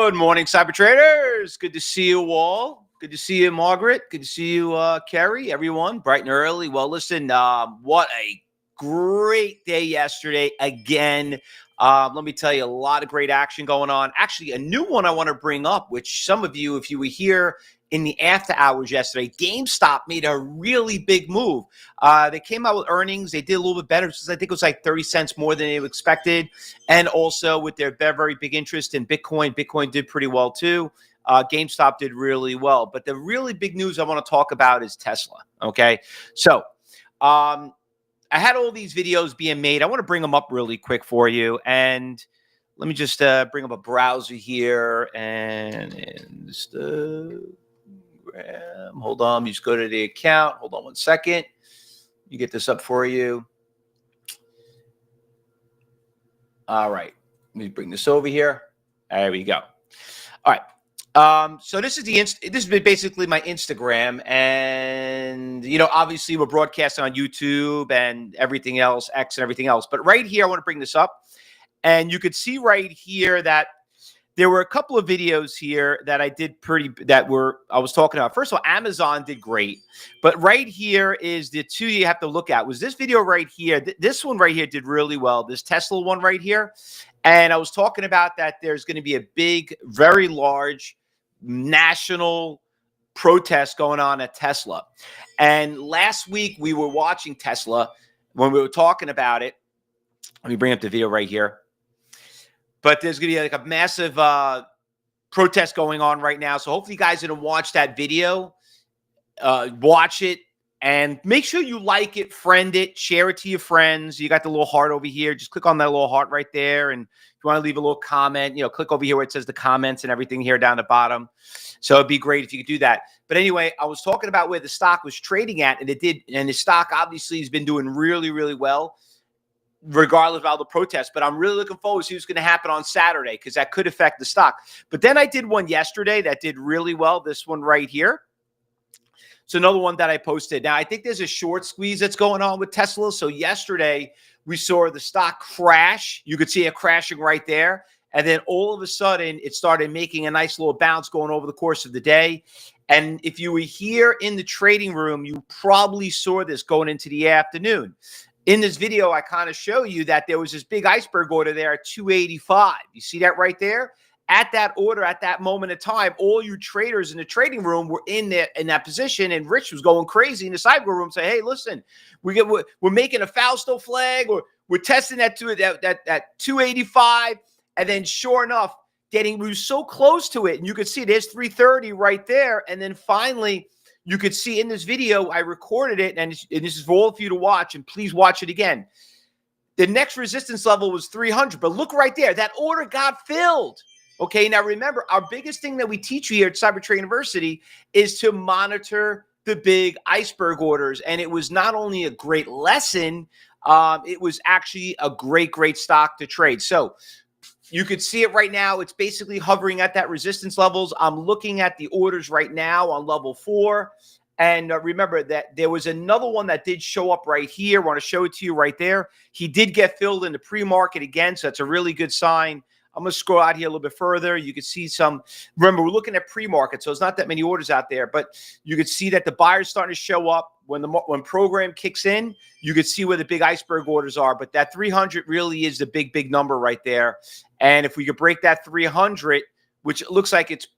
Good morning, cyber traders. Good to see you all. Good to see you, Margaret. Good to see you, Carrie, everyone, bright and early. Well, listen, what a great day yesterday. Again, let me tell you, a lot of great action going on. Actually, a new one I want to bring up, which some of you, if you were here in the after hours yesterday, GameStop made a really big move. They came out with earnings. They did a little bit better. I think it was like 30 cents more than they expected. And also with their very big interest in Bitcoin, Bitcoin did pretty well too. GameStop did really well. But the really big news I want to talk about is Tesla. Okay. So I had all these videos being made. I want to bring them up really quick for you. And let me just bring up a browser here and Instagram. Hold on. You just go to the account. Hold on one second. You get this up for you. All right. Let me bring this over here. There we go. All right. So this is this is basically my Instagram, and obviously we're broadcasting on YouTube and everything else, X and everything else. But right here, I want to bring this up, and you could see right here that there were a couple of videos here that I did I was talking about. First of all, Amazon did great, but right here is the two you have to look at. Was this video right here? This one right here did really well. This Tesla one right here, and I was talking about that there's going to be a big, very large national protest going on at Tesla. And last week we were watching Tesla when we were talking about it. Let me bring up the video right here. But there's going to be like a massive protest going on right now. So hopefully you guys are going to watch that video, watch it, and make sure you like it, friend it, share it to your friends. You got the little heart over here. Just click on that little heart right there. And if you want to leave a little comment, click over here where it says the comments and everything here down the bottom. So it'd be great if you could do that. But anyway, I was talking about where the stock was trading at, and and the stock obviously has been doing really, really well, regardless of all the protests. But I'm really looking forward to see what's going to happen on Saturday, because that could affect the stock. But then I did one yesterday that did really well, this one right here. So another one that I posted. Now, I think there's a short squeeze that's going on with Tesla. So yesterday, we saw the stock crash. You could see it crashing right there. And then all of a sudden, it started making a nice little bounce going over the course of the day. And if you were here in the trading room, you probably saw this going into the afternoon. In this video, I kind of show you that there was this big iceberg order there at 285. You see that right there? At that order, at that moment of time, all you traders in the trading room were in that position, and Rich was going crazy in the cyber room, saying, "Hey, listen, we're making a Fausto flag, or we're testing that 285." And then, sure enough, we were so close to it, and you could see there's 330 right there, and then finally, you could see in this video, I recorded it, and this is for all of you to watch, and please watch it again. The next resistance level was 300, but look right there. That order got filled. Okay, now remember, our biggest thing that we teach you here at Cyber Trading University is to monitor the big iceberg orders. And it was not only a great lesson, it was actually a great stock to trade. So you could see it right now. It's basically hovering at that resistance levels. I'm looking at the orders right now on level 4. And remember that there was another one that did show up right here. I want to show it to you right there. He did get filled in the pre-market again, so that's a really good sign. I'm going to scroll out here a little bit further. You can see remember, we're looking at pre-market, so it's not that many orders out there, but you could see that the buyer's starting to show up. When program kicks in, you could see where the big iceberg orders are, but that 300 really is the big number right there. And if we could break that 300, which it looks like it's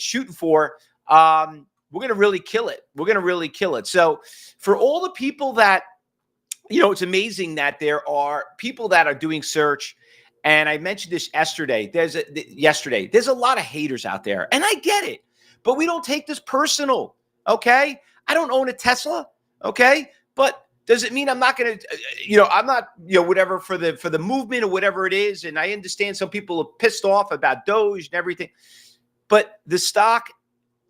shooting for, we're going to really kill it. We're going to really kill it. So for all the people that, it's amazing that there are people that are doing search. And I mentioned this yesterday. There's a lot of haters out there, and I get it, but we don't take this personal. Okay. I don't own a Tesla. Okay. But does it mean I'm not going to, I'm not, whatever for the movement or whatever it is. And I understand some people are pissed off about Doge and everything, but the stock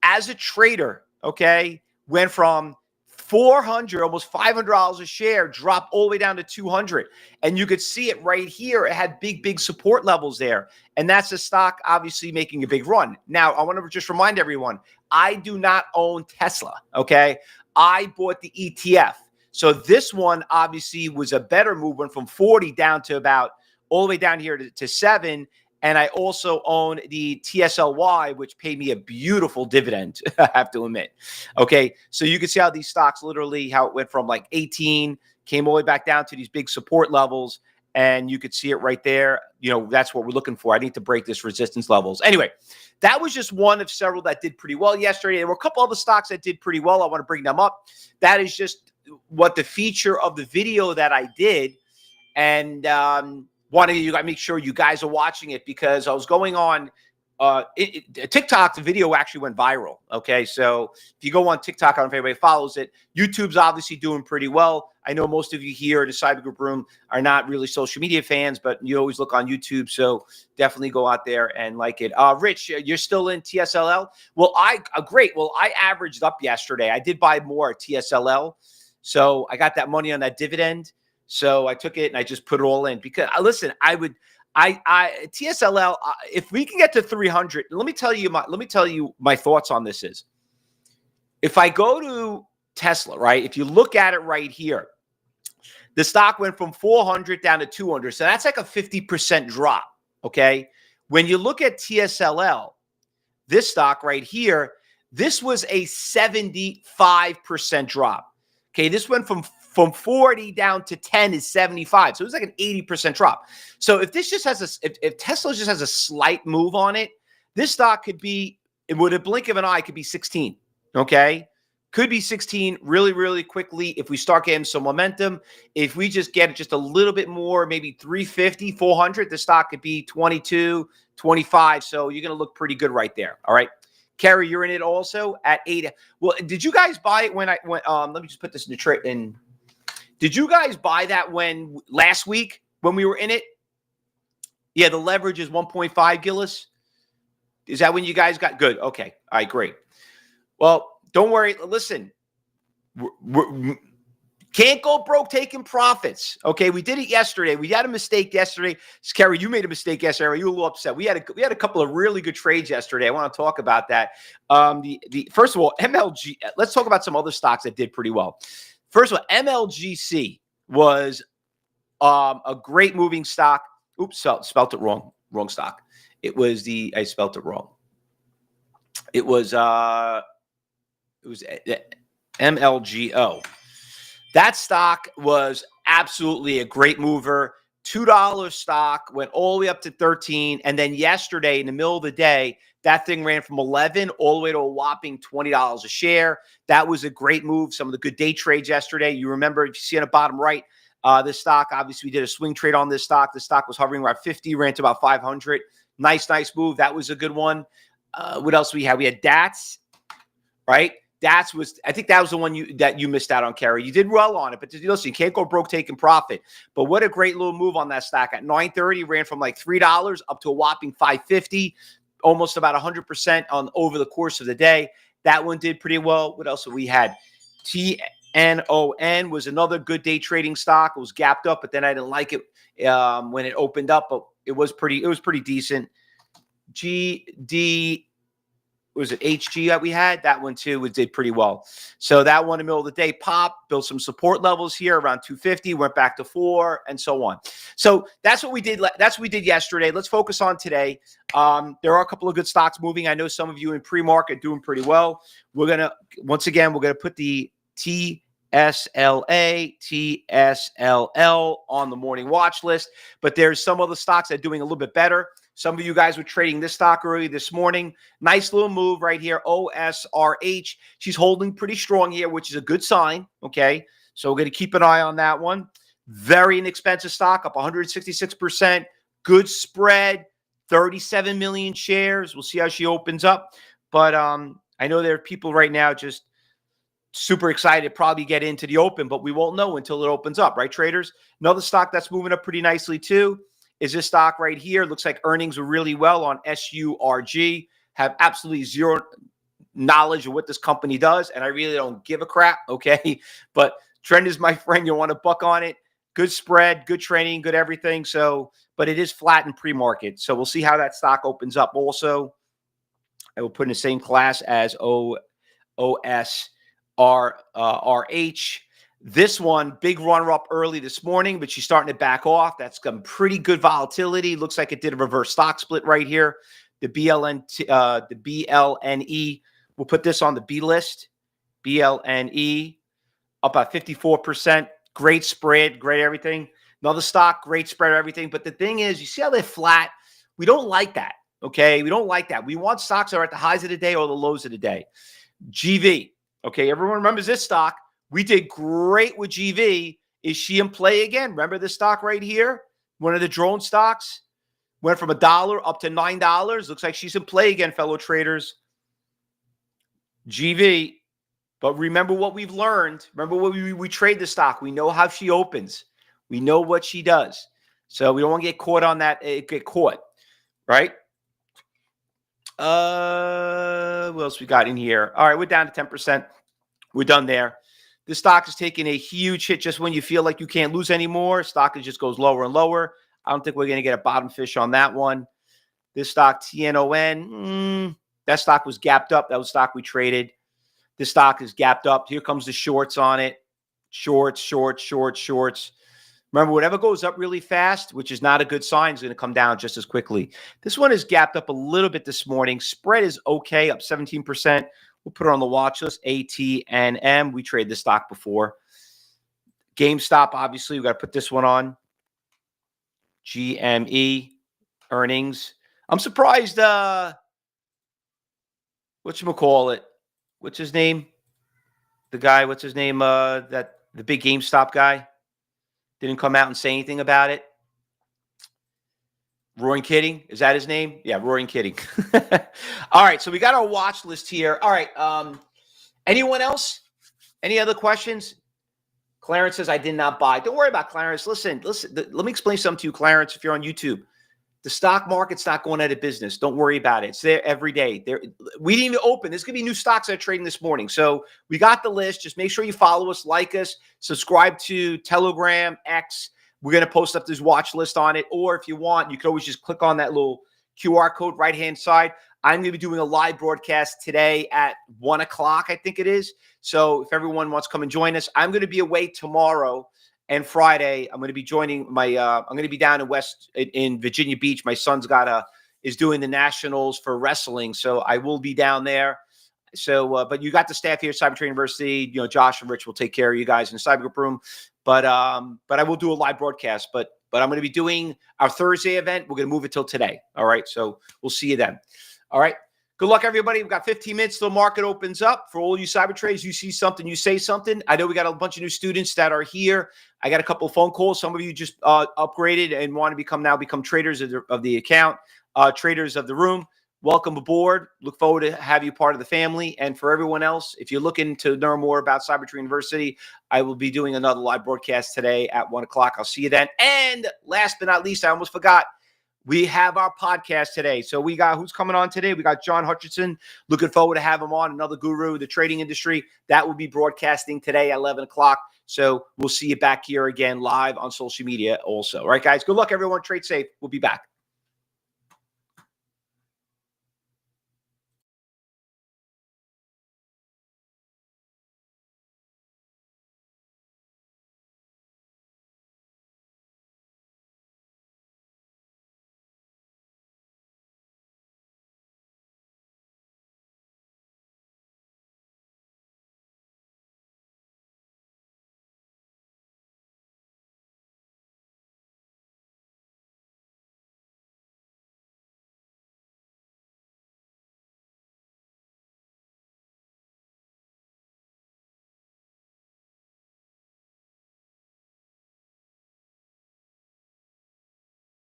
as a trader, okay, went from $400, almost $500 a share, dropped all the way down to 200. And you could see it right here. It had big support levels there. And that's the stock obviously making a big run. Now, I want to just remind everyone, I do not own Tesla, okay? I bought the ETF. So this one obviously was a better move, went from 40 down to about all the way down here to 7. And I also own the TSLY, which paid me a beautiful dividend, I have to admit. Okay, so you can see how these stocks literally, how it went from like 18, came all the way back down to these big support levels. And you could see it right there. You know, that's what we're looking for. I need to break this resistance levels. Anyway, that was just one of several that did pretty well yesterday. There were a couple other stocks that did pretty well. I want to bring them up. That is just what the feature of the video that I did. And wanted you to make sure you guys are watching it, because I was going on TikTok. The video actually went viral. Okay, so if you go on TikTok, I don't know if anybody follows it. YouTube's obviously doing pretty well. I know most of you here at the Cyber Group Room are not really social media fans, but you always look on YouTube. So definitely go out there and like it. Rich, you're still in TSLL? Well, great. Well, I averaged up yesterday. I did buy more TSLL. So I got that money on that dividend. So I took it and I just put it all in, because listen, TSLL, if we can get to 300, let me tell you my thoughts on this is, if I go to Tesla, right? If you look at it right here, the stock went from 400 down to 200. So that's like a 50% drop. Okay. When you look at TSLL, this stock right here, this was a 75% drop. Okay. This went from 40 down to 10 is 75. So it was like an 80% drop. So if this just has if Tesla just has a slight move on it, this stock could be, with a blink of an eye, could be 16. Okay. Could be 16 really, really quickly if we start getting some momentum. If we just get just a little bit more, maybe 350, 400, the stock could be 22, 25. So you're going to look pretty good right there. All right. Kerry, you're in it also at 8. Well, did you guys buy it when let me just put this in the trade in. Did you guys buy that last week when we were in it? Yeah, the leverage is 1.5, Gillis. Is that when you guys got good? Okay. All right, great. Well, don't worry. Listen, can't go broke taking profits. Okay, we did it yesterday. We had a mistake yesterday. Kerry, you made a mistake yesterday. You were a little upset. We had a couple of really good trades yesterday. I want to talk about that. First of all, MLG. Let's talk about some other stocks that did pretty well. First of all, MLGC was a great moving stock. Oops, spelt it wrong. Wrong stock. I spelt it wrong. It was MLGO. That stock was absolutely a great mover. $2 stock, went all the way up to 13. And then yesterday, in the middle of the day, that thing ran from 11 all the way to a whopping $20 a share. That was a great move. Some of the good day trades yesterday. You remember, if you see on the bottom right, this stock, obviously we did a swing trade on this stock. The stock was hovering around 50, ran to about 500. Nice move. That was a good one. What else we had? We had DATS, right? I think that was the one that you missed out on, Kerry. You did well on it, but listen, you can't go broke taking profit. But what a great little move on that stock. At 9:30, ran from like $3 up to a whopping $5.50, almost about 100% over the course of the day. That one did pretty well. What else have we had? TNON was another good day trading stock. It was gapped up, but then I didn't like it when it opened up, but it was pretty decent. GD, was it HG that we had? That one too did pretty well. So that one in the middle of the day popped, built some support levels here around 250, went back to 4, and so on. So that's what we did. That's what we did yesterday. Let's focus on today. There are a couple of good stocks moving. I know some of you in pre-market doing pretty well. Once again, we're gonna put the TSLL on the morning watch list, but there's some other stocks that are doing a little bit better. Some of you guys were trading this stock early this morning. Nice little move right here. OSRH. She's holding pretty strong here, which is a good sign. Okay. So we're going to keep an eye on that one. Very inexpensive stock, up 166%. Good spread. 37 million shares. We'll see how she opens up. But I know there are people right now just super excited to probably get into the open, but we won't know until it opens up, right, traders? Another stock that's moving up pretty nicely too is this stock right here. Looks like earnings were really well on SURG. Have absolutely zero knowledge of what this company does, and I really don't give a crap, okay? But trend is my friend. You want to buck on it. Good spread, good training, good everything. So, but it is flat in pre-market. So we'll see how that stock opens up also. I will put in the same class as OSRH. This one, big runner up early this morning, but she's starting to back off. That's got pretty good volatility. Looks like it did a reverse stock split right here. The BLNE, we'll put this on the B list. BLNE, up by 54%. Great spread, great everything. Another stock, great spread, everything. But the thing is, you see how they're flat? We don't like that, okay? We don't like that. We want stocks that are at the highs of the day or the lows of the day. GV, okay? Everyone remembers this stock. We did great with GV. Is she in play again? Remember this stock right here? One of the drone stocks. Went from $1 up to $9. Looks like she's in play again, fellow traders. GV. But remember what we've learned. Remember what we trade the stock. We know how she opens. We know what she does. So we don't want to get caught on that. Get caught, right? What else we got in here? All right, we're down to 10%. We're done there. The stock is taking a huge hit just when you feel like you can't lose anymore. Stock just goes lower and lower. I don't think we're going to get a bottom fish on that one. This stock, TNON, that stock was gapped up. That was stock we traded. This stock is gapped up. Here comes the shorts on it. Shorts, shorts, shorts, shorts. Remember, whatever goes up really fast, which is not a good sign, is going to come down just as quickly. This one is gapped up a little bit this morning. Spread is okay, up 17%. We'll put it on the watch list. ATNM. We traded this stock before. GameStop, obviously, we got to put this one on. GME earnings. I'm surprised. Whatchamacallit? What's his name? The guy. What's his name? The big GameStop guy didn't come out and say anything about it. Roaring Kidding. Is that his name? Yeah, Roaring Kidding. All right, so we got our watch list here. All right. Anyone else? Any other questions? Clarence says, I did not buy. Don't worry about Clarence. Listen. Let me explain something to you, Clarence, if you're on YouTube. The stock market's not going out of business. Don't worry about it. It's there every day. We didn't even open. There's going to be new stocks that are trading this morning. So we got the list. Just make sure you follow us, like us, subscribe to Telegram, X. We're going to post up this watch list on it. Or if you want, you can always just click on that little QR code right-hand side. I'm going to be doing a live broadcast today at 1 o'clock, I think it is. So if everyone wants to come and join us, I'm going to be away tomorrow and Friday. I'm going to be joining my I'm going to be down in Virginia Beach. My son's is doing the nationals for wrestling. So I will be down there. So, but you got the staff here at CyberTrading University. You know, Josh and Rich will take care of you guys in the cyber group room. But I will do a live broadcast. But I'm going to be doing our Thursday event. We're going to move it till today. All right. So we'll see you then. All right. Good luck, everybody. We've got 15 minutes till the market opens up. For all you cyber traders, you see something, you say something. I know we got a bunch of new students that are here. I got a couple of phone calls. Some of you just upgraded and want to become traders of the account, traders of the room. Welcome aboard. Look forward to have you part of the family. And for everyone else, if you're looking to learn more about CyberTrading University, I will be doing another live broadcast today at 1 o'clock. I'll see you then. And last but not least, I almost forgot. We have our podcast today. So we got, who's coming on today? We got John Hutchinson. Looking forward to have him on, another guru of the trading industry. That will be broadcasting today at 11 o'clock. So we'll see you back here again live on social media also. All right, guys. Good luck, everyone. Trade safe. We'll be back.